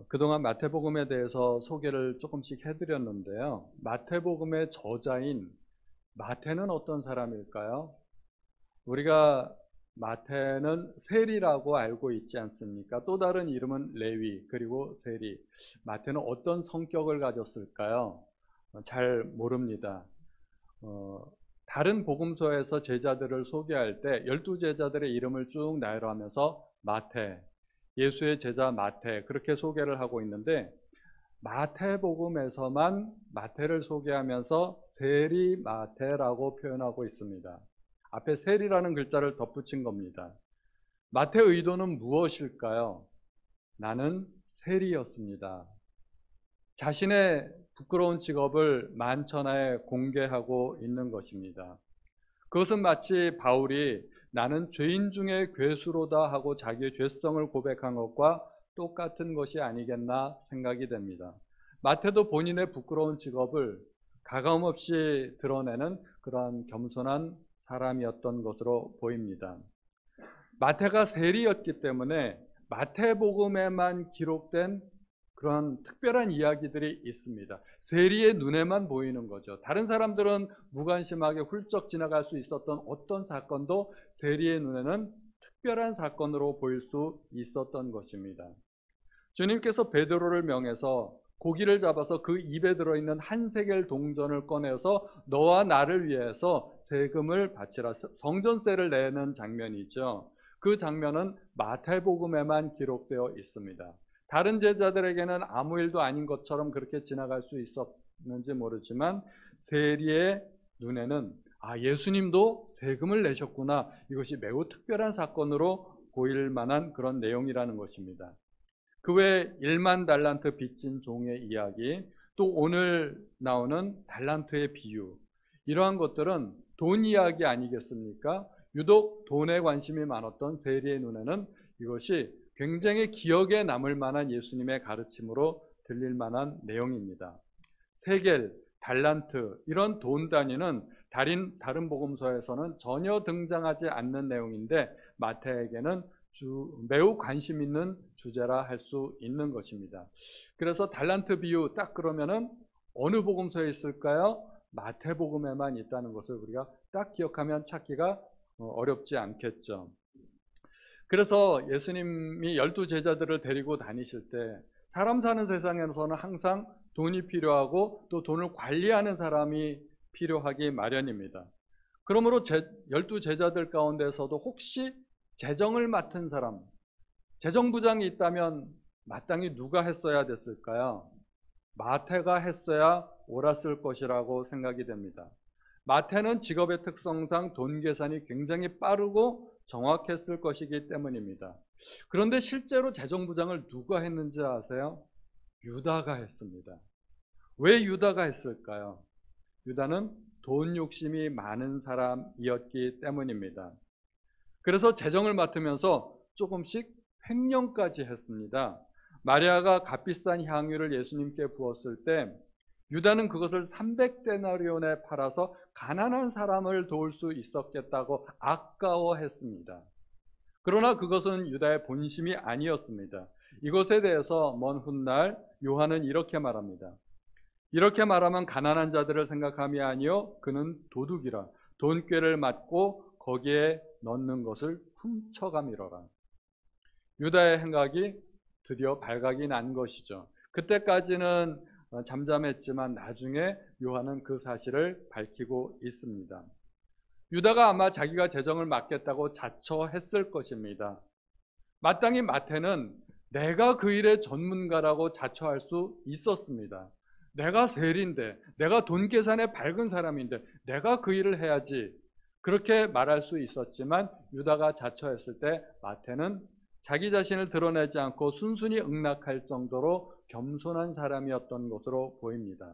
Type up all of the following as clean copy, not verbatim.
그동안 마태복음에 대해서 소개를 조금씩 해드렸는데요. 마태복음의 저자인 마태는 어떤 사람일까요? 우리가 마태는 세리라고 알고 있지 않습니까? 또 다른 이름은 레위, 그리고 세리. 마태는 어떤 성격을 가졌을까요? 잘 모릅니다. 어, 다른 복음서에서 제자들을 소개할 때 12제자들의 이름을 쭉 나열하면서 마태, 예수의 제자 마태 그렇게 소개를 하고 있는데, 마태복음에서만 마태를 소개하면서 세리 마태라고 표현하고 있습니다. 앞에 세리라는 글자를 덧붙인 겁니다. 마태의 의도는 무엇일까요? 나는 세리였습니다. 자신의 부끄러운 직업을 만천하에 공개하고 있는 것입니다. 그것은 마치 바울이 나는 죄인 중에 괴수로다 하고 자기의 죄성을 고백한 것과 똑같은 것이 아니겠나 생각이 됩니다. 마태도 본인의 부끄러운 직업을 가감없이 드러내는 그러한 겸손한 사람이었던 것으로 보입니다. 마태가 세리였기 때문에 마태복음에만 기록된 그런 특별한 이야기들이 있습니다. 세리의 눈에만 보이는 거죠. 다른 사람들은 무관심하게 훌쩍 지나갈 수 있었던 어떤 사건도 세리의 눈에는 특별한 사건으로 보일 수 있었던 것입니다. 주님께서 베드로를 명해서 고기를 잡아서 그 입에 들어있는 한 세겔 동전을 꺼내서 너와 나를 위해서 세금을 바치라, 성전세를 내는 장면이죠. 그 장면은 마태복음에만 기록되어 있습니다. 다른 제자들에게는 아무 일도 아닌 것처럼 그렇게 지나갈 수 있었는지 모르지만 세리의 눈에는 예수님도 세금을 내셨구나, 이것이 매우 특별한 사건으로 보일 만한 그런 내용이라는 것입니다. 그 외에 1만 달란트 빚진 종의 이야기, 또 오늘 나오는 달란트의 비유, 이러한 것들은 돈 이야기 아니겠습니까? 유독 돈에 관심이 많았던 세리의 눈에는 이것이 굉장히 기억에 남을 만한 예수님의 가르침으로 들릴 만한 내용입니다. 세겔, 달란트, 이런 돈 단위는 다른 복음서에서는 전혀 등장하지 않는 내용인데 마태에게는 매우 관심 있는 주제라 할 수 있는 것입니다. 그래서 달란트 비유 딱 그러면은 어느 복음서에 있을까요? 마태복음에만 있다는 것을 우리가 딱 기억하면 찾기가 어렵지 않겠죠. 그래서 예수님이 12제자들을 데리고 다니실 때 사람 사는 세상에서는 항상 돈이 필요하고 또 돈을 관리하는 사람이 필요하기 마련입니다. 그러므로 12제자들 가운데서도 혹시 재정을 맡은 사람, 재정부장이 있다면 마땅히 누가 했어야 됐을까요? 마태가 했어야 옳았을 것이라고 생각이 됩니다. 마태는 직업의 특성상 돈 계산이 굉장히 빠르고 정확했을 것이기 때문입니다. 그런데 실제로 재정부장을 누가 했는지 아세요? 유다가 했습니다. 왜 유다가 했을까요? 유다는 돈 욕심이 많은 사람이었기 때문입니다. 그래서 재정을 맡으면서 조금씩 횡령까지 했습니다. 마리아가 값비싼 향유를 예수님께 부었을 때 유다는 그것을 300데나리온에 팔아서 가난한 사람을 도울 수 있었겠다고 아까워했습니다. 그러나 그것은 유다의 본심이 아니었습니다. 이것에 대해서 먼 훗날 요한은 이렇게 말합니다. 이렇게 말하면 가난한 자들을 생각함이 아니요 그는 도둑이라, 돈꾀를 맞고 거기에 넣는 것을 훔쳐가미러라. 유다의 행각이 드디어 발각이 난 것이죠. 그때까지는 잠잠했지만 나중에 요한은 그 사실을 밝히고 있습니다. 유다가 아마 자기가 재정을 맡겠다고 자처했을 것입니다. 마땅히 마태는 내가 그 일의 전문가라고 자처할 수 있었습니다. 내가 세리인데, 내가 돈 계산에 밝은 사람인데 내가 그 일을 해야지, 그렇게 말할 수 있었지만 유다가 자처했을 때 마태는 자기 자신을 드러내지 않고 순순히 응낙할 정도로 겸손한 사람이었던 것으로 보입니다.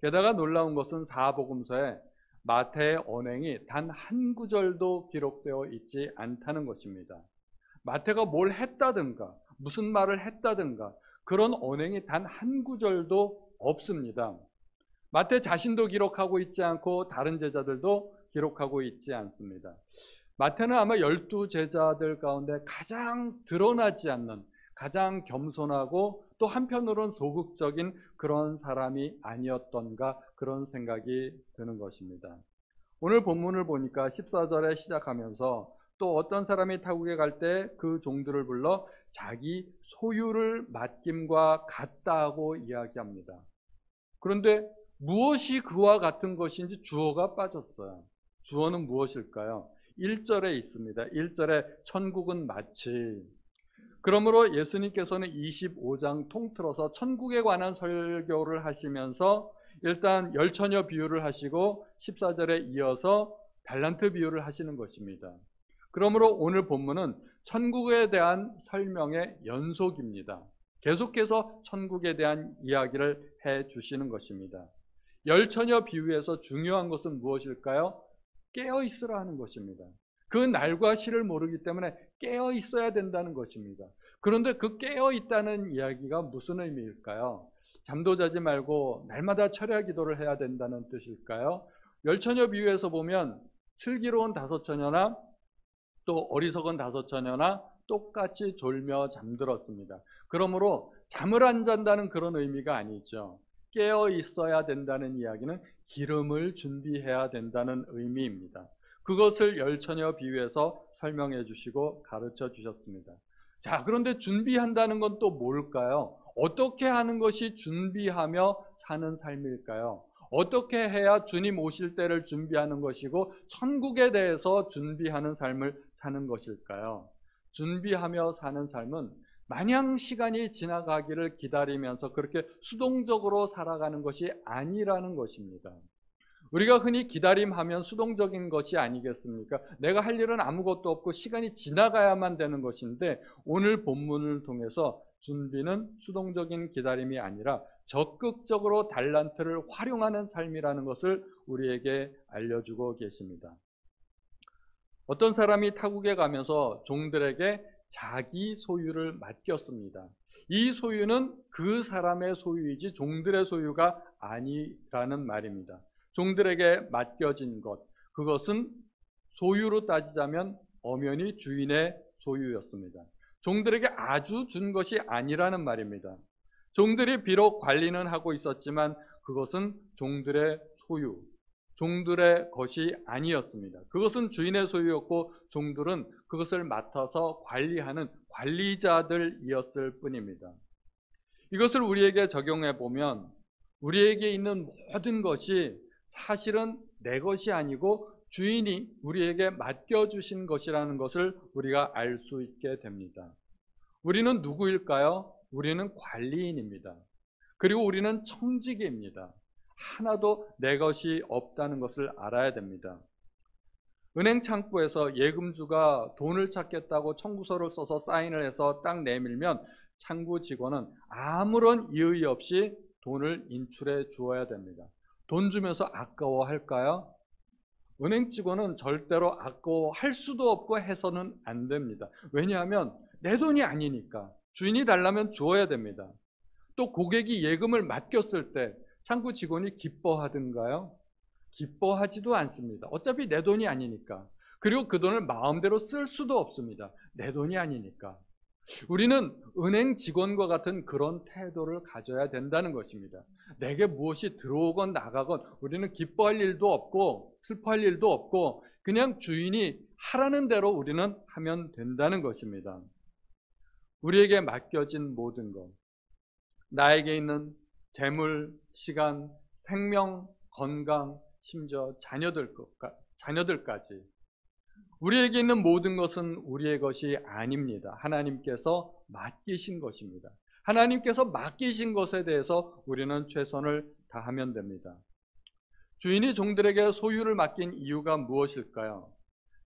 게다가 놀라운 것은 사복음서에 마태의 언행이 단 한 구절도 기록되어 있지 않다는 것입니다. 마태가 뭘 했다든가 무슨 말을 했다든가 그런 언행이 단 한 구절도 없습니다. 마태 자신도 기록하고 있지 않고 다른 제자들도 기록하고 있지 않습니다. 마태는 아마 12제자들 가운데 가장 드러나지 않는, 가장 겸손하고 또 한편으로는 소극적인 그런 사람이 아니었던가 그런 생각이 드는 것입니다. 오늘 본문을 보니까 14절에 시작하면서 또 어떤 사람이 타국에 갈 때 그 종들을 불러 자기 소유를 맡김과 같다고 이야기합니다. 그런데 무엇이 그와 같은 것인지 주어가 빠졌어요. 주어는 무엇일까요? 1절에 있습니다. 1절에 천국은 마치. 그러므로 예수님께서는 25장 통틀어서 천국에 관한 설교를 하시면서 일단 열처녀 비유를 하시고 14절에 이어서 달란트 비유를 하시는 것입니다. 그러므로 오늘 본문은 천국에 대한 설명의 연속입니다. 계속해서 천국에 대한 이야기를 해 주시는 것입니다. 열처녀 비유에서 중요한 것은 무엇일까요? 깨어 있으라 하는 것입니다. 그 날과 시를 모르기 때문에 깨어 있어야 된다는 것입니다. 그런데 그 깨어 있다는 이야기가 무슨 의미일까요? 잠도 자지 말고 날마다 철야 기도를 해야 된다는 뜻일까요? 열처녀 비유에서 보면 슬기로운 다섯 처녀나 또 어리석은 다섯 처녀나 똑같이 졸며 잠들었습니다. 그러므로 잠을 안 잔다는 그런 의미가 아니죠. 깨어 있어야 된다는 이야기는 기름을 준비해야 된다는 의미입니다. 그것을 열처녀 비유에서 설명해 주시고 가르쳐 주셨습니다. 자, 그런데 준비한다는 건 또 뭘까요? 어떻게 하는 것이 준비하며 사는 삶일까요? 어떻게 해야 주님 오실 때를 준비하는 것이고 천국에 대해서 준비하는 삶을 사는 것일까요? 준비하며 사는 삶은 마냥 시간이 지나가기를 기다리면서 그렇게 수동적으로 살아가는 것이 아니라는 것입니다. 우리가 흔히 기다림하면 수동적인 것이 아니겠습니까? 내가 할 일은 아무것도 없고 시간이 지나가야만 되는 것인데 오늘 본문을 통해서 준비는 수동적인 기다림이 아니라 적극적으로 달란트를 활용하는 삶이라는 것을 우리에게 알려주고 계십니다. 어떤 사람이 타국에 가면서 종들에게 자기 소유를 맡겼습니다. 이 소유는 그 사람의 소유이지 종들의 소유가 아니라는 말입니다. 종들에게 맡겨진 것, 그것은 소유로 따지자면 엄연히 주인의 소유였습니다. 종들에게 아주 준 것이 아니라는 말입니다. 종들이 비록 관리는 하고 있었지만 그것은 종들의 소유, 종들의 것이 아니었습니다. 그것은 주인의 소유였고 종들은 그것을 맡아서 관리하는 관리자들이었을 뿐입니다. 이것을 우리에게 적용해 보면 우리에게 있는 모든 것이 사실은 내 것이 아니고 주인이 우리에게 맡겨주신 것이라는 것을 우리가 알 수 있게 됩니다. 우리는 누구일까요? 우리는 관리인입니다. 그리고 우리는 청지기입니다. 하나도 내 것이 없다는 것을 알아야 됩니다. 은행 창구에서 예금주가 돈을 찾겠다고 청구서를 써서 사인을 해서 딱 내밀면 창구 직원은 아무런 이의 없이 돈을 인출해 주어야 됩니다. 돈 주면서 아까워할까요? 은행 직원은 절대로 아까워할 수도 없고 해서는 안 됩니다. 왜냐하면 내 돈이 아니니까 주인이 달라면 주어야 됩니다. 또 고객이 예금을 맡겼을 때 창구 직원이 기뻐하든가요? 기뻐하지도 않습니다. 어차피 내 돈이 아니니까. 그리고 그 돈을 마음대로 쓸 수도 없습니다. 내 돈이 아니니까. 우리는 은행 직원과 같은 그런 태도를 가져야 된다는 것입니다. 내게 무엇이 들어오건 나가건 우리는 기뻐할 일도 없고 슬퍼할 일도 없고 그냥 주인이 하라는 대로 우리는 하면 된다는 것입니다. 우리에게 맡겨진 모든 것, 나에게 있는 재물, 시간, 생명, 건강, 심지어 자녀들까지 우리에게 있는 모든 것은 우리의 것이 아닙니다. 하나님께서 맡기신 것입니다. 하나님께서 맡기신 것에 대해서 우리는 최선을 다하면 됩니다. 주인이 종들에게 소유를 맡긴 이유가 무엇일까요?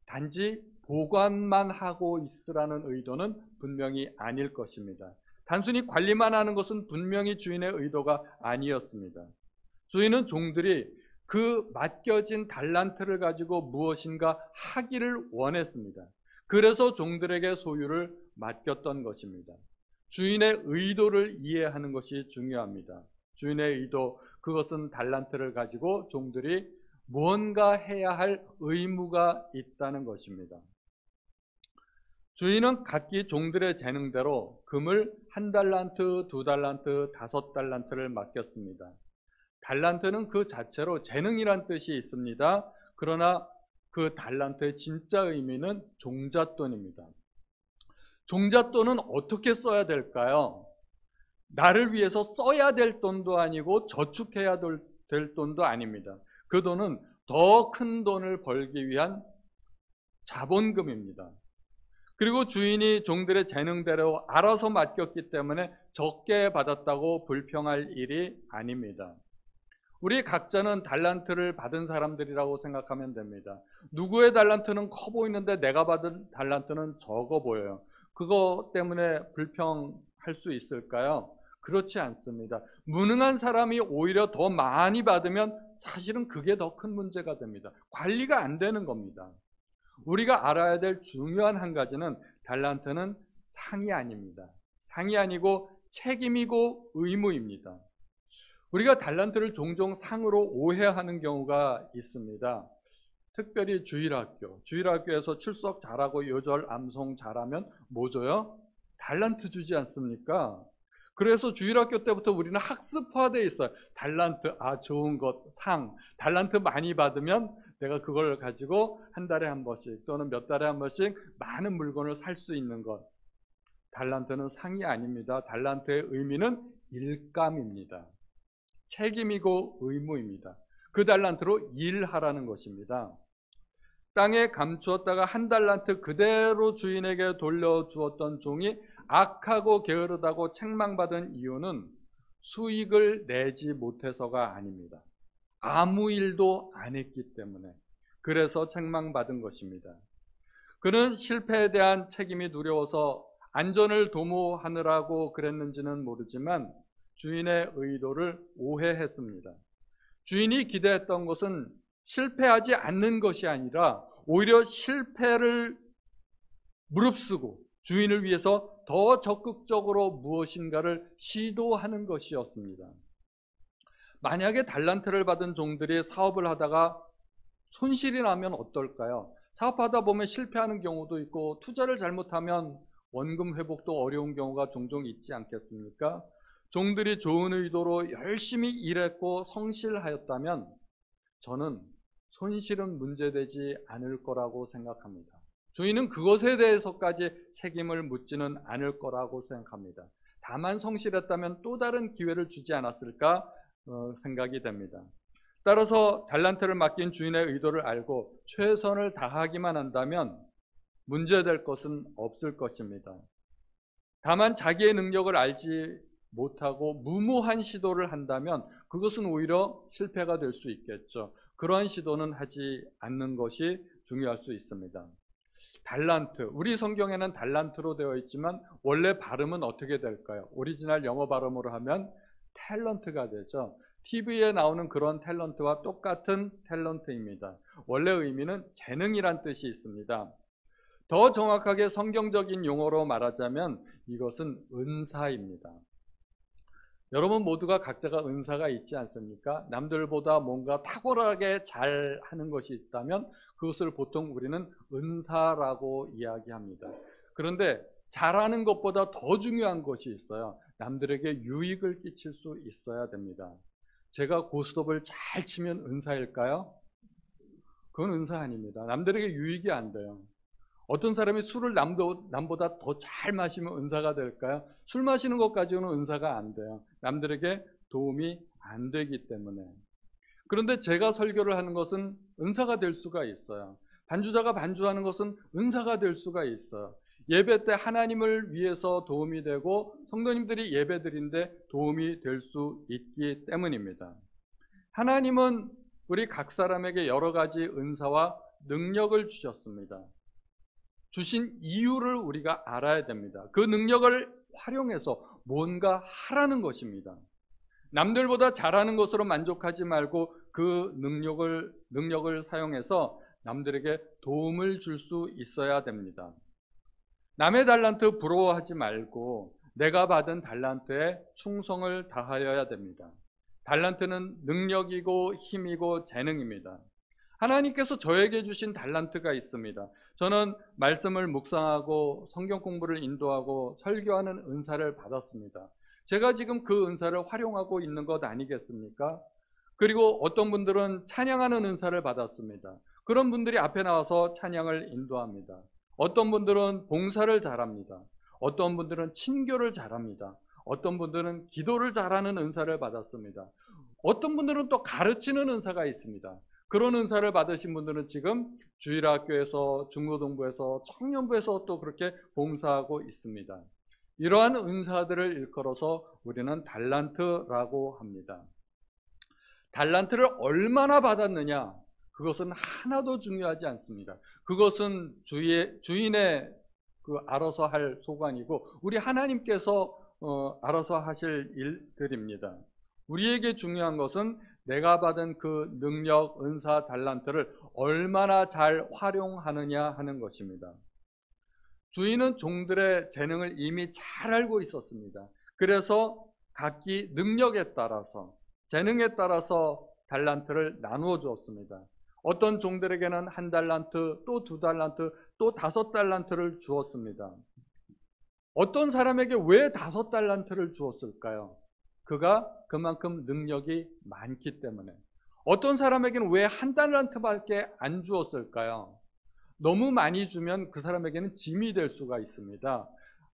단지 보관만 하고 있으라는 의도는 분명히 아닐 것입니다. 단순히 관리만 하는 것은 분명히 주인의 의도가 아니었습니다. 주인은 종들이 그 맡겨진 달란트를 가지고 무엇인가 하기를 원했습니다. 그래서 종들에게 소유를 맡겼던 것입니다. 주인의 의도를 이해하는 것이 중요합니다. 주인의 의도, 그것은 달란트를 가지고 종들이 무언가 해야 할 의무가 있다는 것입니다. 주인은 각기 종들의 재능대로 금을 1달란트, 2달란트, 5달란트를 맡겼습니다. 달란트는 그 자체로 재능이란 뜻이 있습니다. 그러나 그 달란트의 진짜 의미는 종잣돈입니다. 종잣돈은 어떻게 써야 될까요? 나를 위해서 써야 될 돈도 아니고 저축해야 될 돈도 아닙니다. 그 돈은 더 큰 돈을 벌기 위한 자본금입니다. 그리고 주인이 종들의 재능대로 알아서 맡겼기 때문에 적게 받았다고 불평할 일이 아닙니다. 우리 각자는 달란트를 받은 사람들이라고 생각하면 됩니다. 누구의 달란트는 커 보이는데 내가 받은 달란트는 적어 보여요. 그거 때문에 불평할 수 있을까요? 그렇지 않습니다. 무능한 사람이 오히려 더 많이 받으면 사실은 그게 더 큰 문제가 됩니다. 관리가 안 되는 겁니다. 우리가 알아야 될 중요한 한 가지는 달란트는 상이 아닙니다. 상이 아니고 책임이고 의무입니다. 우리가 달란트를 종종 상으로 오해하는 경우가 있습니다. 특별히 주일학교에서 출석 잘하고 요절 암송 잘하면 뭐 줘요? 달란트 주지 않습니까? 그래서 주일학교 때부터 우리는 학습화되어 있어요. 달란트, 좋은 것, 상. 달란트 많이 받으면 내가 그걸 가지고 한 달에 한 번씩 또는 몇 달에 한 번씩 많은 물건을 살 수 있는 것. 달란트는 상이 아닙니다. 달란트의 의미는 일감입니다. 책임이고 의무입니다. 그 달란트로 일하라는 것입니다. 땅에 감추었다가 1달란트 그대로 주인에게 돌려주었던 종이 악하고 게으르다고 책망받은 이유는 수익을 내지 못해서가 아닙니다. 아무 일도 안 했기 때문에 그래서 책망받은 것입니다. 그는 실패에 대한 책임이 두려워서 안전을 도모하느라고 그랬는지는 모르지만 주인의 의도를 오해했습니다. 주인이 기대했던 것은 실패하지 않는 것이 아니라 오히려 실패를 무릅쓰고 주인을 위해서 더 적극적으로 무엇인가를 시도하는 것이었습니다. 만약에 달란트를 받은 종들이 사업을 하다가 손실이 나면 어떨까요? 사업하다 보면 실패하는 경우도 있고 투자를 잘못하면 원금 회복도 어려운 경우가 종종 있지 않겠습니까? 종들이 좋은 의도로 열심히 일했고 성실하였다면 저는 손실은 문제되지 않을 거라고 생각합니다. 주인은 그것에 대해서까지 책임을 묻지는 않을 거라고 생각합니다. 다만 성실했다면 또 다른 기회를 주지 않았을까 생각이 됩니다. 따라서 달란트를 맡긴 주인의 의도를 알고 최선을 다하기만 한다면 문제될 것은 없을 것입니다. 다만 자기의 능력을 알지 못하고 무모한 시도를 한다면 그것은 오히려 실패가 될 수 있겠죠. 그러한 시도는 하지 않는 것이 중요할 수 있습니다. 달란트, 우리 성경에는 달란트로 되어 있지만 원래 발음은 어떻게 될까요? 오리지널 영어 발음으로 하면 탤런트가 되죠. TV에 나오는 그런 탤런트와 똑같은 탤런트입니다. 원래 의미는 재능이란 뜻이 있습니다. 더 정확하게 성경적인 용어로 말하자면 이것은 은사입니다. 여러분 모두가 각자가 은사가 있지 않습니까? 남들보다 뭔가 탁월하게 잘하는 것이 있다면 그것을 보통 우리는 은사라고 이야기합니다. 그런데 잘하는 것보다 더 중요한 것이 있어요. 남들에게 유익을 끼칠 수 있어야 됩니다. 제가 고스톱을 잘 치면 은사일까요? 그건 은사 아닙니다. 남들에게 유익이 안 돼요. 어떤 사람이 술을 남보다 더 잘 마시면 은사가 될까요? 술 마시는 것 가지고는 은사가 안 돼요. 남들에게 도움이 안 되기 때문에. 그런데 제가 설교를 하는 것은 은사가 될 수가 있어요. 반주자가 반주하는 것은 은사가 될 수가 있어요. 예배 때 하나님을 위해서 도움이 되고 성도님들이 예배 드린데 도움이 될 수 있기 때문입니다. 하나님은 우리 각 사람에게 여러 가지 은사와 능력을 주셨습니다. 주신 이유를 우리가 알아야 됩니다. 그 능력을 활용해서 뭔가 하라는 것입니다. 남들보다 잘하는 것으로 만족하지 말고 그 능력을 사용해서 남들에게 도움을 줄 수 있어야 됩니다. 남의 달란트 부러워하지 말고 내가 받은 달란트에 충성을 다하여야 됩니다. 달란트는 능력이고 힘이고 재능입니다. 하나님께서 저에게 주신 달란트가 있습니다. 저는 말씀을 묵상하고 성경 공부를 인도하고 설교하는 은사를 받았습니다. 제가 지금 그 은사를 활용하고 있는 것 아니겠습니까? 그리고 어떤 분들은 찬양하는 은사를 받았습니다. 그런 분들이 앞에 나와서 찬양을 인도합니다. 어떤 분들은 봉사를 잘합니다. 어떤 분들은 친교를 잘합니다. 어떤 분들은 기도를 잘하는 은사를 받았습니다. 어떤 분들은 또 가르치는 은사가 있습니다. 그런 은사를 받으신 분들은 지금 주일학교에서, 중고등부에서, 청년부에서 또 그렇게 봉사하고 있습니다. 이러한 은사들을 일컬어서 우리는 달란트라고 합니다. 달란트를 얼마나 받았느냐, 그것은 하나도 중요하지 않습니다. 그것은 주인의 알아서 할 소관이고 우리 하나님께서 알아서 하실 일들입니다. 우리에게 중요한 것은 내가 받은 그 능력, 은사, 달란트를 얼마나 잘 활용하느냐 하는 것입니다. 주인은 종들의 재능을 이미 잘 알고 있었습니다. 그래서 각기 능력에 따라서, 재능에 따라서 달란트를 나누어 주었습니다. 어떤 종들에게는 1달란트, 또 2달란트, 또 5달란트를 주었습니다. 어떤 사람에게 왜 5달란트를 주었을까요? 그가 그만큼 능력이 많기 때문에. 어떤 사람에게는 왜 1달란트밖에 안 주었을까요? 너무 많이 주면 그 사람에게는 짐이 될 수가 있습니다.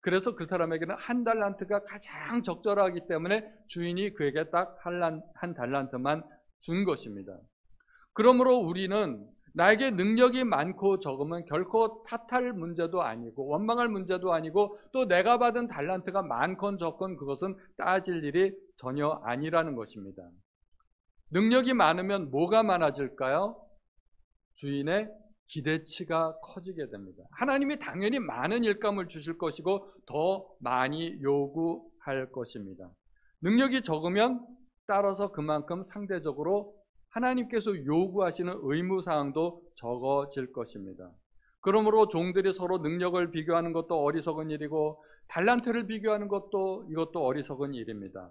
그래서 그 사람에게는 1달란트가 가장 적절하기 때문에 주인이 그에게 딱 1달란트만 준 것입니다. 그러므로 우리는 나에게 능력이 많고 적으면 결코 탓할 문제도 아니고 원망할 문제도 아니고 또 내가 받은 달란트가 많건 적건 그것은 따질 일이 전혀 아니라는 것입니다. 능력이 많으면 뭐가 많아질까요? 주인의 기대치가 커지게 됩니다. 하나님이 당연히 많은 일감을 주실 것이고 더 많이 요구할 것입니다. 능력이 적으면 따라서 그만큼 상대적으로 하나님께서 요구하시는 의무사항도 적어질 것입니다. 그러므로 종들이 서로 능력을 비교하는 것도 어리석은 일이고 달란트를 비교하는 것도 이것도 어리석은 일입니다.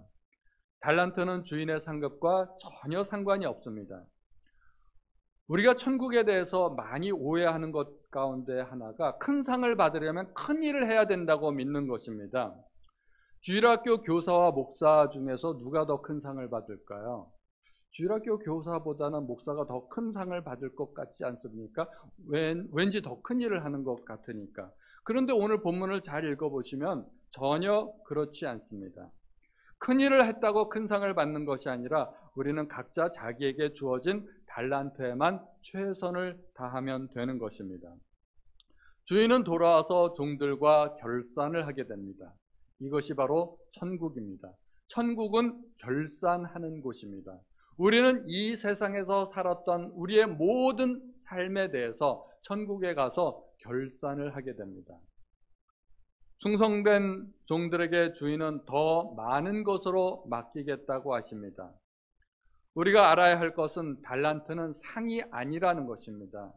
달란트는 주인의 상급과 전혀 상관이 없습니다. 우리가 천국에 대해서 많이 오해하는 것 가운데 하나가 큰 상을 받으려면 큰 일을 해야 된다고 믿는 것입니다. 주일학교 교사와 목사 중에서 누가 더 큰 상을 받을까요? 주일학교 교사보다는 목사가 더 큰 상을 받을 것 같지 않습니까? 왠지 더 큰 일을 하는 것 같으니까. 그런데 오늘 본문을 잘 읽어보시면 전혀 그렇지 않습니다. 큰 일을 했다고 큰 상을 받는 것이 아니라 우리는 각자 자기에게 주어진 달란트에만 최선을 다하면 되는 것입니다. 주인은 돌아와서 종들과 결산을 하게 됩니다. 이것이 바로 천국입니다. 천국은 결산하는 곳입니다. 우리는 이 세상에서 살았던 우리의 모든 삶에 대해서 천국에 가서 결산을 하게 됩니다. 충성된 종들에게 주인은 더 많은 것으로 맡기겠다고 하십니다. 우리가 알아야 할 것은 달란트는 상이 아니라는 것입니다.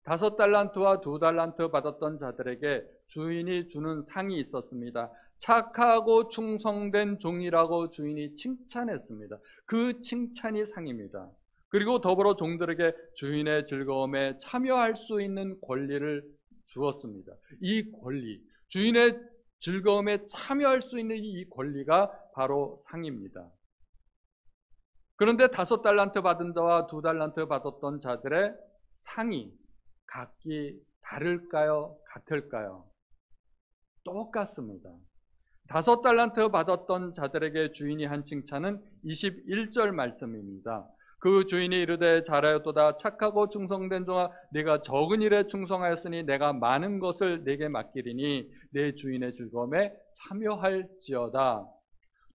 5달란트와 2달란트 받았던 자들에게 주인이 주는 상이 있었습니다. 착하고 충성된 종이라고 주인이 칭찬했습니다. 그 칭찬이 상입니다. 그리고 더불어 종들에게 주인의 즐거움에 참여할 수 있는 권리를 주었습니다. 이 권리, 주인의 즐거움에 참여할 수 있는 이 권리가 바로 상입니다. 그런데 5달란트 받은 자와 2달란트 받았던 자들의 상이 각기 다를까요? 같을까요? 똑같습니다. 5달란트 받았던 자들에게 주인이 한 칭찬은 21절 말씀입니다. 그 주인이 이르되 잘하였도다 착하고 충성된 종아 네가 적은 일에 충성하였으니 내가 많은 것을 네게 맡기리니 내 주인의 즐거움에 참여할지어다.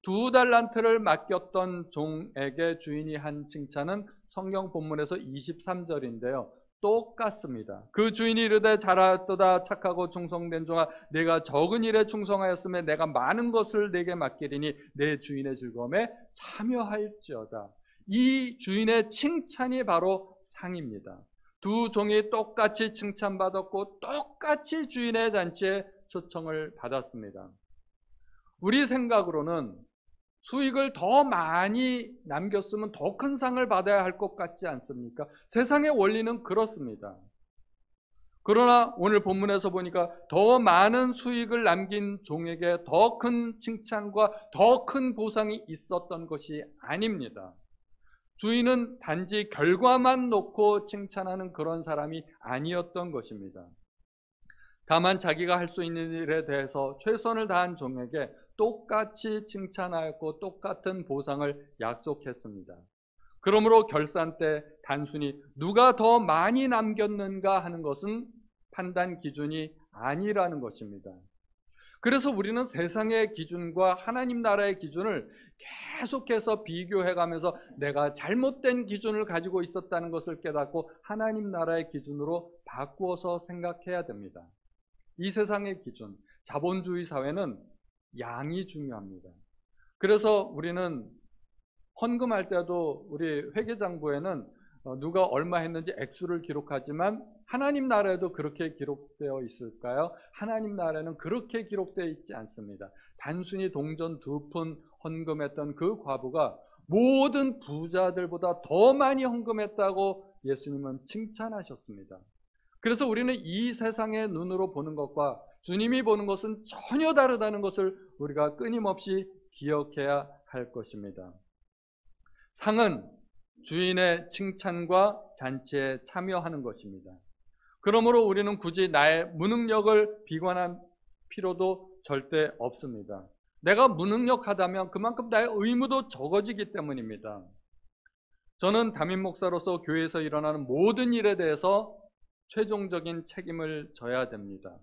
2달란트를 맡겼던 종에게 주인이 한 칭찬은 성경 본문에서 23절인데요. 똑같습니다. 그 주인이 이르되 잘하였도다 착하고 충성된 종아 내가 적은 일에 충성하였으며 내가 많은 것을 네게 맡기리니 내 주인의 즐거움에 참여할지어다. 이 주인의 칭찬이 바로 상입니다. 두 종이 똑같이 칭찬받았고 똑같이 주인의 잔치에 초청을 받았습니다. 우리 생각으로는 수익을 더 많이 남겼으면 더 큰 상을 받아야 할 것 같지 않습니까? 세상의 원리는 그렇습니다. 그러나 오늘 본문에서 보니까 더 많은 수익을 남긴 종에게 더 큰 칭찬과 더 큰 보상이 있었던 것이 아닙니다. 주인은 단지 결과만 놓고 칭찬하는 그런 사람이 아니었던 것입니다. 다만 자기가 할 수 있는 일에 대해서 최선을 다한 종에게 똑같이 칭찬하였고 똑같은 보상을 약속했습니다. 그러므로 결산 때 단순히 누가 더 많이 남겼는가 하는 것은 판단 기준이 아니라는 것입니다. 그래서 우리는 세상의 기준과 하나님 나라의 기준을 계속해서 비교해가면서 내가 잘못된 기준을 가지고 있었다는 것을 깨닫고 하나님 나라의 기준으로 바꾸어서 생각해야 됩니다. 이 세상의 기준, 자본주의 사회는 양이 중요합니다. 그래서 우리는 헌금할 때도 우리 회계장부에는 누가 얼마 했는지 액수를 기록하지만 하나님 나라에도 그렇게 기록되어 있을까요? 하나님 나라에는 그렇게 기록되어 있지 않습니다. 단순히 동전 2푼 헌금했던 그 과부가 모든 부자들보다 더 많이 헌금했다고 예수님은 칭찬하셨습니다. 그래서 우리는 이 세상의 눈으로 보는 것과 주님이 보는 것은 전혀 다르다는 것을 우리가 끊임없이 기억해야 할 것입니다. 상은 주인의 칭찬과 잔치에 참여하는 것입니다. 그러므로 우리는 굳이 나의 무능력을 비관할 필요도 절대 없습니다. 내가 무능력하다면 그만큼 나의 의무도 적어지기 때문입니다. 저는 담임 목사로서 교회에서 일어나는 모든 일에 대해서 최종적인 책임을 져야 됩니다.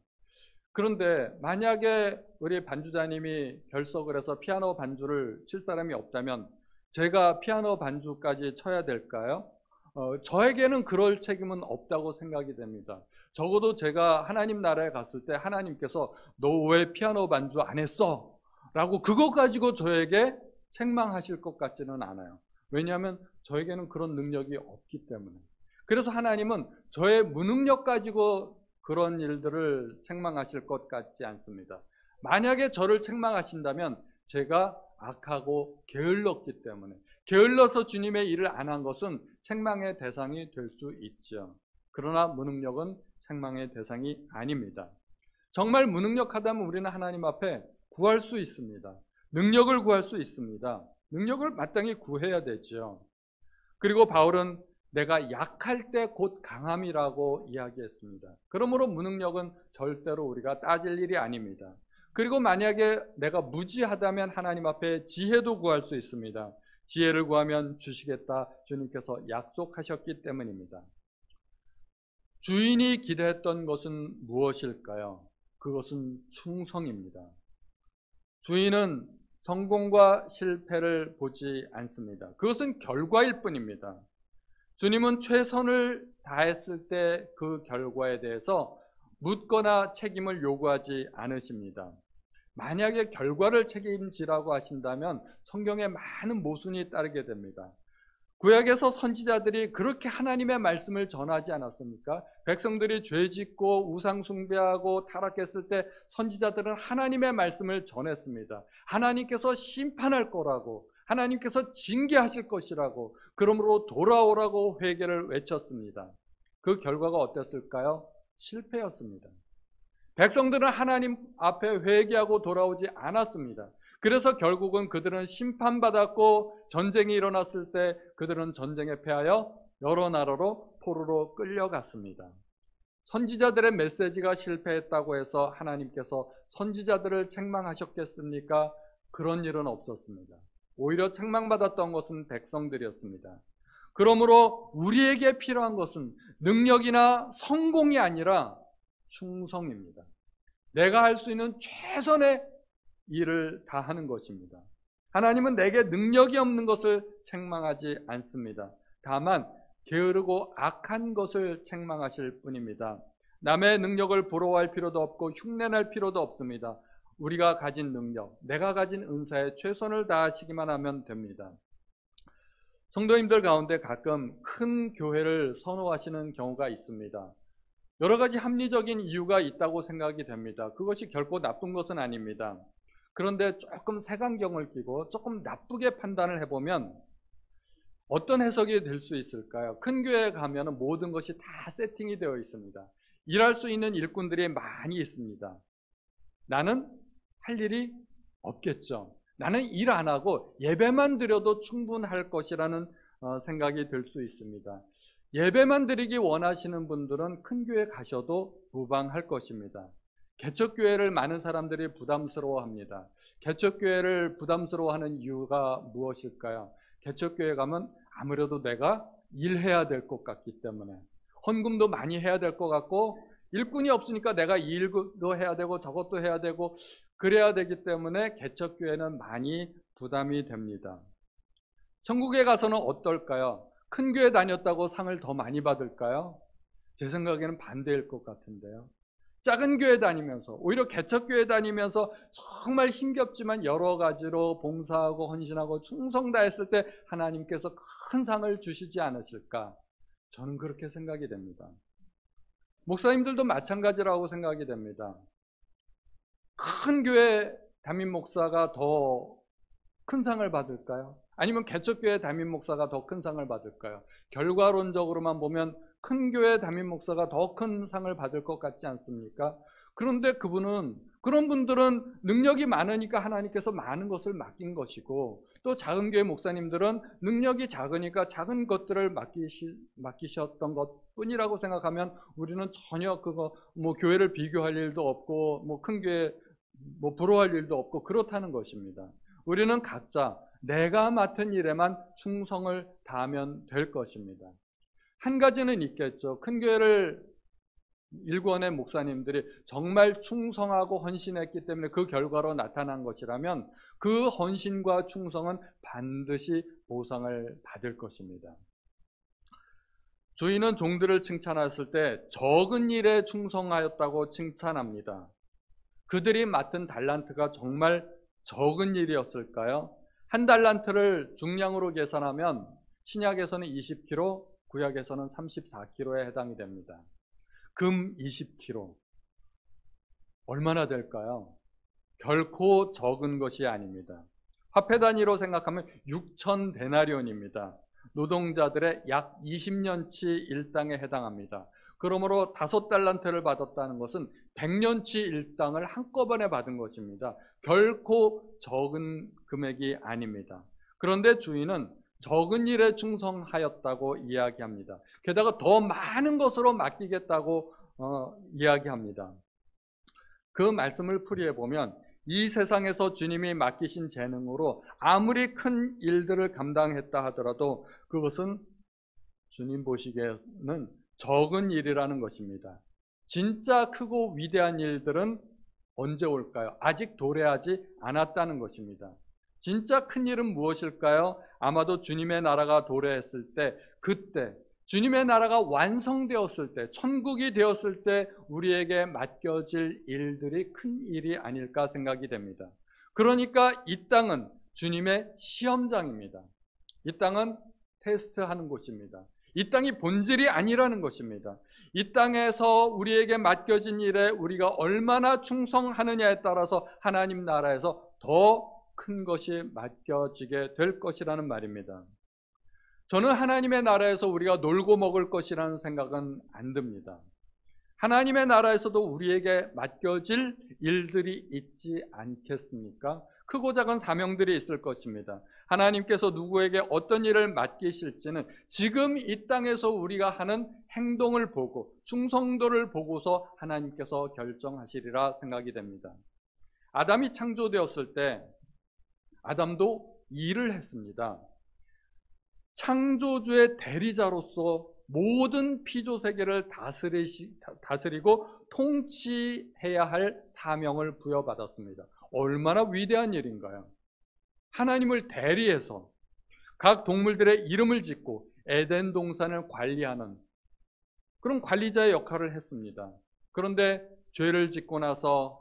그런데 만약에 우리 반주자님이 결석을 해서 피아노 반주를 칠 사람이 없다면 제가 피아노 반주까지 쳐야 될까요? 저에게는 그럴 책임은 없다고 생각이 됩니다. 적어도 제가 하나님 나라에 갔을 때 하나님께서 너 왜 피아노 반주 안 했어? 라고 그거 가지고 저에게 책망하실 것 같지는 않아요. 왜냐하면 저에게는 그런 능력이 없기 때문에. 그래서 하나님은 저의 무능력 가지고 그런 일들을 책망하실 것 같지 않습니다. 만약에 저를 책망하신다면 제가 악하고 게을렀기 때문에, 게을러서 주님의 일을 안 한 것은 책망의 대상이 될 수 있죠. 그러나 무능력은 책망의 대상이 아닙니다. 정말 무능력하다면 우리는 하나님 앞에 구할 수 있습니다. 능력을 구할 수 있습니다. 능력을 마땅히 구해야 되죠. 그리고 바울은 내가 약할 때 곧 강함이라고 이야기했습니다. 그러므로 무능력은 절대로 우리가 따질 일이 아닙니다. 그리고 만약에 내가 무지하다면 하나님 앞에 지혜도 구할 수 있습니다. 지혜를 구하면 주시겠다 주님께서 약속하셨기 때문입니다. 주인이 기대했던 것은 무엇일까요? 그것은 충성입니다. 주인은 성공과 실패를 보지 않습니다. 그것은 결과일 뿐입니다. 주님은 최선을 다했을 때 그 결과에 대해서 묻거나 책임을 요구하지 않으십니다. 만약에 결과를 책임지라고 하신다면 성경에 많은 모순이 따르게 됩니다. 구약에서 선지자들이 그렇게 하나님의 말씀을 전하지 않았습니까? 백성들이 죄짓고 우상 숭배하고 타락했을 때 선지자들은 하나님의 말씀을 전했습니다. 하나님께서 심판할 거라고, 하나님께서 징계하실 것이라고, 그러므로 돌아오라고 회개를 외쳤습니다. 그 결과가 어땠을까요? 실패였습니다. 백성들은 하나님 앞에 회개하고 돌아오지 않았습니다. 그래서 결국은 그들은 심판받았고 전쟁이 일어났을 때 그들은 전쟁에 패하여 여러 나라로 포로로 끌려갔습니다. 선지자들의 메시지가 실패했다고 해서 하나님께서 선지자들을 책망하셨겠습니까? 그런 일은 없었습니다. 오히려 책망받았던 것은 백성들이었습니다. 그러므로 우리에게 필요한 것은 능력이나 성공이 아니라 충성입니다. 내가 할 수 있는 최선의 일을 다하는 것입니다. 하나님은 내게 능력이 없는 것을 책망하지 않습니다. 다만 게으르고 악한 것을 책망하실 뿐입니다. 남의 능력을 부러워할 필요도 없고 흉내낼 필요도 없습니다. 우리가 가진 능력, 내가 가진 은사에 최선을 다하시기만 하면 됩니다. 성도님들 가운데 가끔 큰 교회를 선호하시는 경우가 있습니다. 여러 가지 합리적인 이유가 있다고 생각이 됩니다. 그것이 결코 나쁜 것은 아닙니다. 그런데 조금 색안경을 끼고 조금 나쁘게 판단을 해보면 어떤 해석이 될 수 있을까요? 큰 교회에 가면 모든 것이 다 세팅이 되어 있습니다. 일할 수 있는 일꾼들이 많이 있습니다. 나는 할 일이 없겠죠. 나는 일 안 하고 예배만 드려도 충분할 것이라는 생각이 들 수 있습니다. 예배만 드리기 원하시는 분들은 큰 교회 가셔도 무방할 것입니다. 개척교회를 많은 사람들이 부담스러워합니다. 개척교회를 부담스러워하는 이유가 무엇일까요? 개척교회 가면 아무래도 내가 일해야 될 것 같기 때문에, 헌금도 많이 해야 될 것 같고, 일꾼이 없으니까 내가 이 일도 해야 되고 저것도 해야 되고 그래야 되기 때문에 개척교회는 많이 부담이 됩니다. 천국에 가서는 어떨까요? 큰 교회 다녔다고 상을 더 많이 받을까요? 제 생각에는 반대일 것 같은데요. 작은 교회 다니면서, 오히려 개척교회 다니면서 정말 힘겹지만 여러 가지로 봉사하고 헌신하고 충성 다했을 때 하나님께서 큰 상을 주시지 않으실까? 저는 그렇게 생각이 됩니다. 목사님들도 마찬가지라고 생각이 됩니다. 큰 교회 담임 목사가 더 큰 상을 받을까요? 아니면 개척교회 담임 목사가 더 큰 상을 받을까요? 결과론적으로만 보면 큰 교회 담임 목사가 더 큰 상을 받을 것 같지 않습니까? 그런데 그런 분들은 능력이 많으니까 하나님께서 많은 것을 맡긴 것이고, 또 작은 교회 목사님들은 능력이 작으니까 작은 것들을 맡기셨던 것 뿐이라고 생각하면 우리는 전혀 교회를 비교할 일도 없고 큰 교회 부러워할 일도 없고 그렇다는 것입니다. 우리는 각자 내가 맡은 일에만 충성을 다하면 될 것입니다. 한 가지는 있겠죠. 큰 교회를 일권의 목사님들이 정말 충성하고 헌신했기 때문에 그 결과로 나타난 것이라면 그 헌신과 충성은 반드시 보상을 받을 것입니다. 주인은 종들을 칭찬하였을 때 적은 일에 충성하였다고 칭찬합니다. 그들이 맡은 달란트가 정말 적은 일이었을까요? 한 달란트를 중량으로 계산하면 신약에서는 20kg, 구약에서는 34kg에 해당이 됩니다. 금 20kg. 얼마나 될까요? 결코 적은 것이 아닙니다. 화폐 단위로 생각하면 6,000데나리온입니다. 노동자들의 약 20년치 일당에 해당합니다. 그러므로 5달란트를 받았다는 것은 100년치 일당을 한꺼번에 받은 것입니다. 결코 적은 금액이 아닙니다. 그런데 주인은 적은 일에 충성하였다고 이야기합니다. 게다가 더 많은 것으로 맡기겠다고 이야기합니다. 그 말씀을 풀이해보면 이 세상에서 주님이 맡기신 재능으로 아무리 큰 일들을 감당했다 하더라도 그것은 주님 보시기에는 적은 일이라는 것입니다. 진짜 크고 위대한 일들은 언제 올까요? 아직 도래하지 않았다는 것입니다. 진짜 큰 일은 무엇일까요? 아마도 주님의 나라가 도래했을 때, 그때 주님의 나라가 완성되었을 때, 천국이 되었을 때 우리에게 맡겨질 일들이 큰 일이 아닐까 생각이 됩니다. 그러니까 이 땅은 주님의 시험장입니다. 이 땅은 테스트하는 곳입니다. 이 땅이 본질이 아니라는 것입니다. 이 땅에서 우리에게 맡겨진 일에 우리가 얼마나 충성하느냐에 따라서 하나님 나라에서 더 큰 것이 맡겨지게 될 것이라는 말입니다. 저는 하나님의 나라에서 우리가 놀고 먹을 것이라는 생각은 안 듭니다. 하나님의 나라에서도 우리에게 맡겨질 일들이 있지 않겠습니까? 크고 작은 사명들이 있을 것입니다. 하나님께서 누구에게 어떤 일을 맡기실지는 지금 이 땅에서 우리가 하는 행동을 보고 충성도를 보고서 하나님께서 결정하시리라 생각이 됩니다. 아담이 창조되었을 때 아담도 일을 했습니다. 창조주의 대리자로서 모든 피조세계를 다스리고 통치해야 할 사명을 부여받았습니다. 얼마나 위대한 일인가요? 하나님을 대리해서 각 동물들의 이름을 짓고 에덴 동산을 관리하는 그런 관리자의 역할을 했습니다. 그런데 죄를 짓고 나서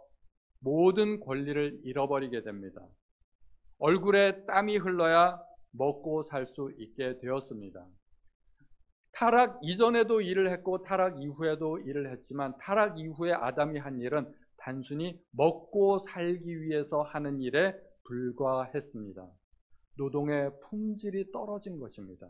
모든 권리를 잃어버리게 됩니다. 얼굴에 땀이 흘러야 먹고 살 수 있게 되었습니다. 타락 이전에도 일을 했고 타락 이후에도 일을 했지만 타락 이후에 아담이 한 일은 단순히 먹고 살기 위해서 하는 일에 불과했습니다. 노동의 품질이 떨어진 것입니다.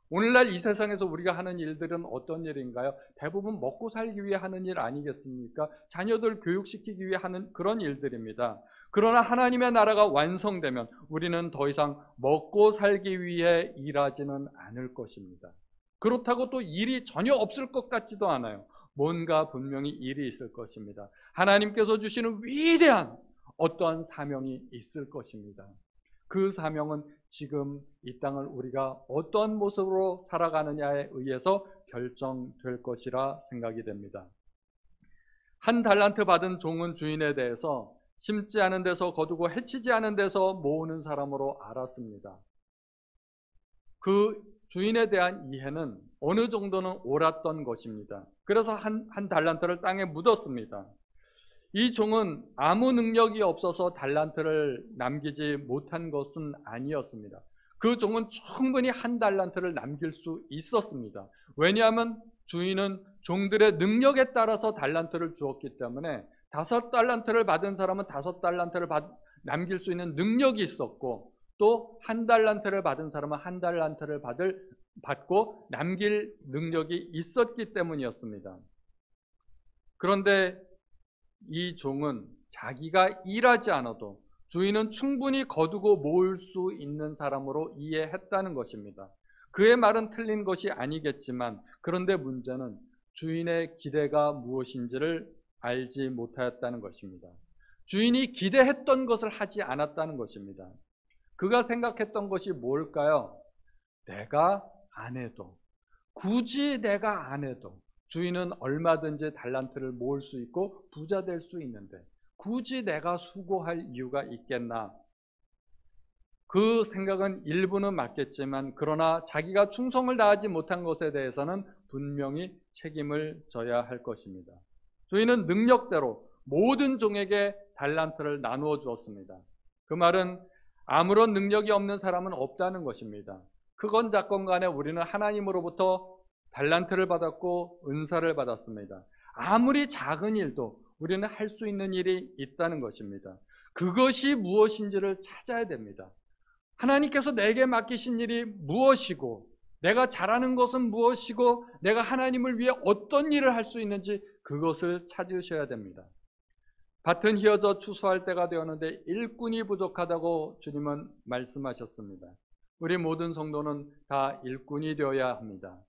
오늘날 이 세상에서 우리가 하는 일들은 어떤 일인가요? 대부분 먹고 살기 위해 하는 일 아니겠습니까? 자녀들 교육시키기 위해 하는 그런 일들입니다. 그러나 하나님의 나라가 완성되면 우리는 더 이상 먹고 살기 위해 일하지는 않을 것입니다. 그렇다고 또 일이 전혀 없을 것 같지도 않아요. 뭔가 분명히 일이 있을 것입니다. 하나님께서 주시는 위대한 어떠한 사명이 있을 것입니다. 그 사명은 지금 이 땅을 우리가 어떤 모습으로 살아가느냐에 의해서 결정될 것이라 생각이 됩니다. 한 달란트 받은 종은 주인에 대해서 심지 않은 데서 거두고 해치지 않은 데서 모으는 사람으로 알았습니다. 그 주인에 대한 이해는 어느 정도는 옳았던 것입니다. 그래서 한 달란트를 땅에 묻었습니다. 이 종은 아무 능력이 없어서 달란트를 남기지 못한 것은 아니었습니다. 그 종은 충분히 한 달란트를 남길 수 있었습니다. 왜냐하면 주인은 종들의 능력에 따라서 달란트를 주었기 때문에 5달란트를 받은 사람은 5달란트를 남길 수 있는 능력이 있었고, 또 한 달란트를 받은 사람은 한 달란트를 받고 남길 능력이 있었기 때문이었습니다. 그런데 이 종은 자기가 일하지 않아도 주인은 충분히 거두고 모을 수 있는 사람으로 이해했다는 것입니다. 그의 말은 틀린 것이 아니겠지만, 그런데 문제는 주인의 기대가 무엇인지를 알지 못하였다는 것입니다. 주인이 기대했던 것을 하지 않았다는 것입니다. 그가 생각했던 것이 뭘까요? 내가 안 해도, 굳이 내가 안 해도 주인은 얼마든지 달란트를 모을 수 있고 부자 될 수 있는데 굳이 내가 수고할 이유가 있겠나? 그 생각은 일부는 맞겠지만, 그러나 자기가 충성을 다하지 못한 것에 대해서는 분명히 책임을 져야 할 것입니다. 주인은 능력대로 모든 종에게 달란트를 나누어 주었습니다. 그 말은 아무런 능력이 없는 사람은 없다는 것입니다. 크건 작건 간에 우리는 하나님으로부터 달란트를 받았고 은사를 받았습니다. 아무리 작은 일도 우리는 할 수 있는 일이 있다는 것입니다. 그것이 무엇인지를 찾아야 됩니다. 하나님께서 내게 맡기신 일이 무엇이고, 내가 잘하는 것은 무엇이고, 내가 하나님을 위해 어떤 일을 할 수 있는지 그것을 찾으셔야 됩니다. 밭은 휘어져 추수할 때가 되었는데 일꾼이 부족하다고 주님은 말씀하셨습니다. 우리 모든 성도는 다 일꾼이 되어야 합니다.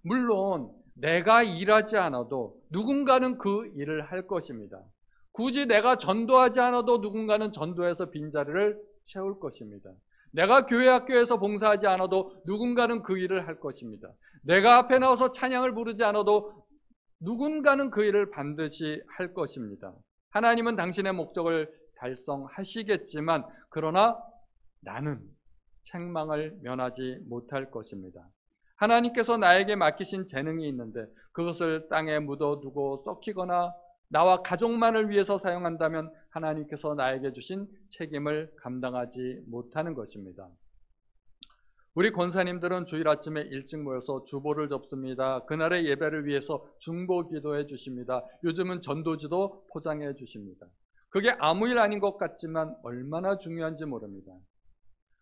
물론 내가 일하지 않아도 누군가는 그 일을 할 것입니다. 굳이 내가 전도하지 않아도 누군가는 전도해서 빈자리를 채울 것입니다. 내가 교회 학교에서 봉사하지 않아도 누군가는 그 일을 할 것입니다. 내가 앞에 나와서 찬양을 부르지 않아도 누군가는 그 일을 반드시 할 것입니다. 하나님은 당신의 목적을 달성하시겠지만, 그러나 나는 책망을 면하지 못할 것입니다. 하나님께서 나에게 맡기신 재능이 있는데 그것을 땅에 묻어두고 썩히거나 나와 가족만을 위해서 사용한다면 하나님께서 나에게 주신 책임을 감당하지 못하는 것입니다. 우리 권사님들은 주일 아침에 일찍 모여서 주보를 접습니다. 그날의 예배를 위해서 중보 기도해 주십니다. 요즘은 전도지도 포장해 주십니다. 그게 아무 일 아닌 것 같지만 얼마나 중요한지 모릅니다.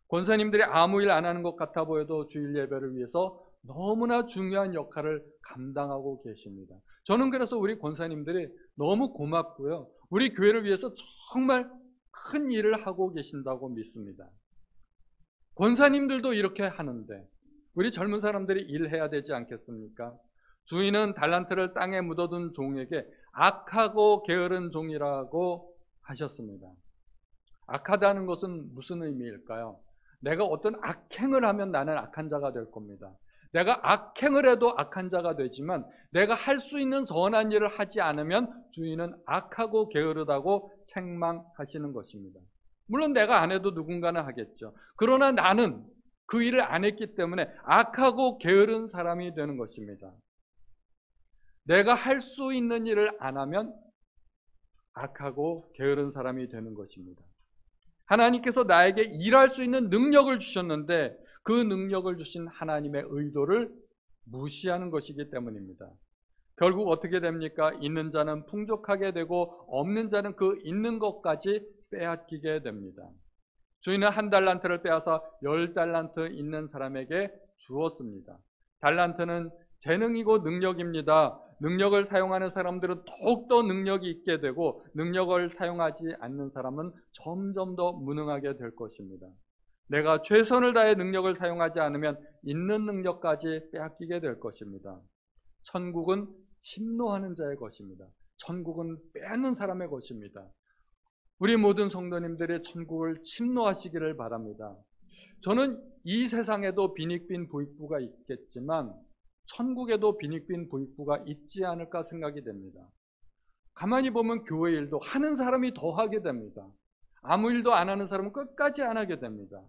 권사님들이 아무 일 안 하는 것 같아 보여도 주일 예배를 위해서 너무나 중요한 역할을 감당하고 계십니다. 저는 그래서 우리 권사님들이 너무 고맙고요. 우리 교회를 위해서 정말 큰 일을 하고 계신다고 믿습니다. 권사님들도 이렇게 하는데 우리 젊은 사람들이 일해야 되지 않겠습니까? 주인은 달란트를 땅에 묻어둔 종에게 악하고 게으른 종이라고 하셨습니다. 악하다는 것은 무슨 의미일까요? 내가 어떤 악행을 하면 나는 악한 자가 될 겁니다. 내가 악행을 해도 악한 자가 되지만 내가 할 수 있는 선한 일을 하지 않으면 주인은 악하고 게으르다고 책망하시는 것입니다. 물론 내가 안 해도 누군가는 하겠죠. 그러나 나는 그 일을 안 했기 때문에 악하고 게으른 사람이 되는 것입니다. 내가 할 수 있는 일을 안 하면 악하고 게으른 사람이 되는 것입니다. 하나님께서 나에게 일할 수 있는 능력을 주셨는데 그 능력을 주신 하나님의 의도를 무시하는 것이기 때문입니다. 결국 어떻게 됩니까? 있는 자는 풍족하게 되고 없는 자는 그 있는 것까지 빼앗기게 됩니다. 주인은 1달란트를 빼앗아 10달란트 있는 사람에게 주었습니다. 달란트는 재능이고 능력입니다. 능력을 사용하는 사람들은 더욱더 능력이 있게 되고 능력을 사용하지 않는 사람은 점점 더 무능하게 될 것입니다. 내가 최선을 다해 능력을 사용하지 않으면 있는 능력까지 빼앗기게 될 것입니다. 천국은 침노하는 자의 것입니다. 천국은 빼앗는 사람의 것입니다. 우리 모든 성도님들의 천국을 침노하시기를 바랍니다. 저는 이 세상에도 빈익빈 부익부가 있겠지만 천국에도 빈익빈 부익부가 있지 않을까 생각이 됩니다. 가만히 보면 교회 일도 하는 사람이 더 하게 됩니다. 아무 일도 안 하는 사람은 끝까지 안 하게 됩니다.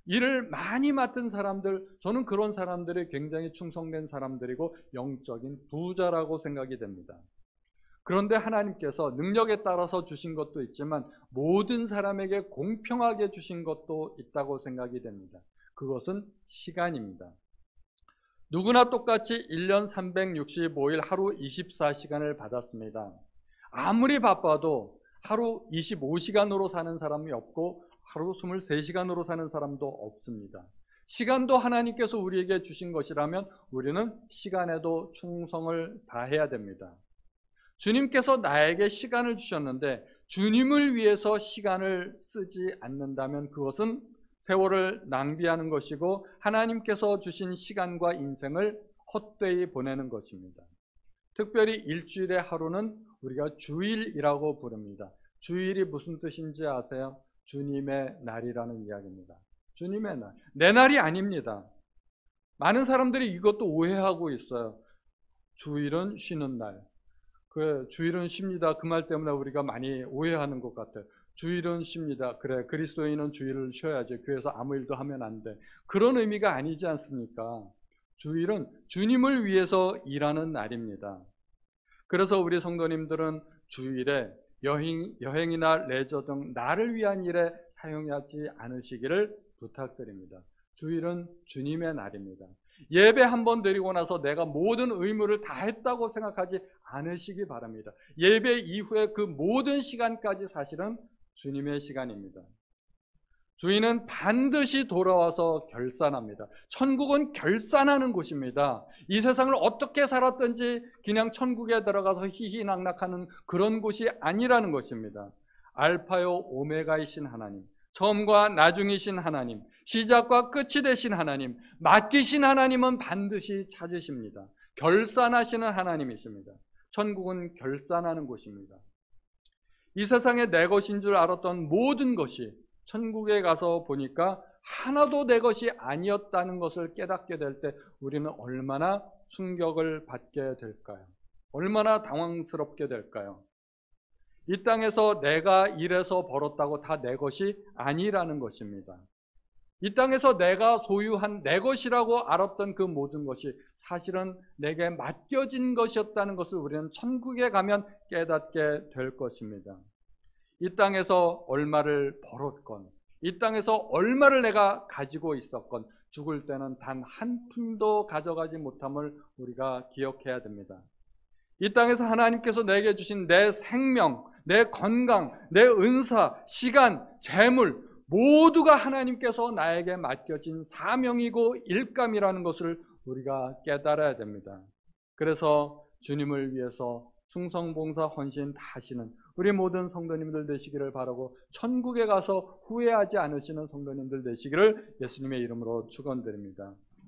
일을 많이 맡은 사람들, 저는 그런 사람들이 굉장히 충성된 사람들이고 영적인 부자라고 생각이 됩니다. 그런데 하나님께서 능력에 따라서 주신 것도 있지만 모든 사람에게 공평하게 주신 것도 있다고 생각이 됩니다. 그것은 시간입니다. 누구나 똑같이 1년 365일 하루 24시간을 받았습니다. 아무리 바빠도 하루 25시간으로 사는 사람이 없고 하루 23시간으로 사는 사람도 없습니다. 시간도 하나님께서 우리에게 주신 것이라면 우리는 시간에도 충성을 다해야 됩니다. 주님께서 나에게 시간을 주셨는데 주님을 위해서 시간을 쓰지 않는다면 그것은 세월을 낭비하는 것이고 하나님께서 주신 시간과 인생을 헛되이 보내는 것입니다. 특별히 일주일의 하루는 우리가 주일이라고 부릅니다. 주일이 무슨 뜻인지 아세요? 주님의 날이라는 이야기입니다. 주님의 날. 내 날이 아닙니다. 많은 사람들이 이것도 오해하고 있어요. 주일은 쉬는 날. 주일은 쉽니다. 그 말 때문에 우리가 많이 오해하는 것 같아요. 주일은 쉽니다. 그래, 그리스도인은 주일을 쉬어야지. 교회에서 아무 일도 하면 안 돼. 그런 의미가 아니지 않습니까? 주일은 주님을 위해서 일하는 날입니다. 그래서 우리 성도님들은 주일에 여행이나 레저 등 나를 위한 일에 사용하지 않으시기를 부탁드립니다. 주일은 주님의 날입니다. 예배 한 번 드리고 나서 내가 모든 의무를 다 했다고 생각하지 않으시기 바랍니다. 예배 이후에 그 모든 시간까지 사실은 주님의 시간입니다. 주인은 반드시 돌아와서 결산합니다. 천국은 결산하는 곳입니다. 이 세상을 어떻게 살았든지 그냥 천국에 들어가서 희희낙낙하는 그런 곳이 아니라는 것입니다. 알파요 오메가이신 하나님, 처음과 나중이신 하나님, 시작과 끝이 되신 하나님, 맡기신 하나님은 반드시 찾으십니다. 결산하시는 하나님이십니다. 천국은 결산하는 곳입니다. 이 세상에 내 것인 줄 알았던 모든 것이 천국에 가서 보니까 하나도 내 것이 아니었다는 것을 깨닫게 될 때 우리는 얼마나 충격을 받게 될까요? 얼마나 당황스럽게 될까요? 이 땅에서 내가 일해서 벌었다고 다 내 것이 아니라는 것입니다. 이 땅에서 내가 소유한 내 것이라고 알았던 그 모든 것이 사실은 내게 맡겨진 것이었다는 것을 우리는 천국에 가면 깨닫게 될 것입니다. 이 땅에서 얼마를 벌었건, 이 땅에서 얼마를 내가 가지고 있었건 죽을 때는 단 한 푼도 가져가지 못함을 우리가 기억해야 됩니다. 이 땅에서 하나님께서 내게 주신 내 생명, 내 건강, 내 은사, 시간, 재물 모두가 하나님께서 나에게 맡겨진 사명이고 일감이라는 것을 우리가 깨달아야 됩니다. 그래서 주님을 위해서 충성, 봉사, 헌신 다 하시는 우리 모든 성도님들 되시기를 바라고 천국에 가서 후회하지 않으시는 성도님들 되시기를 예수님의 이름으로 축원드립니다.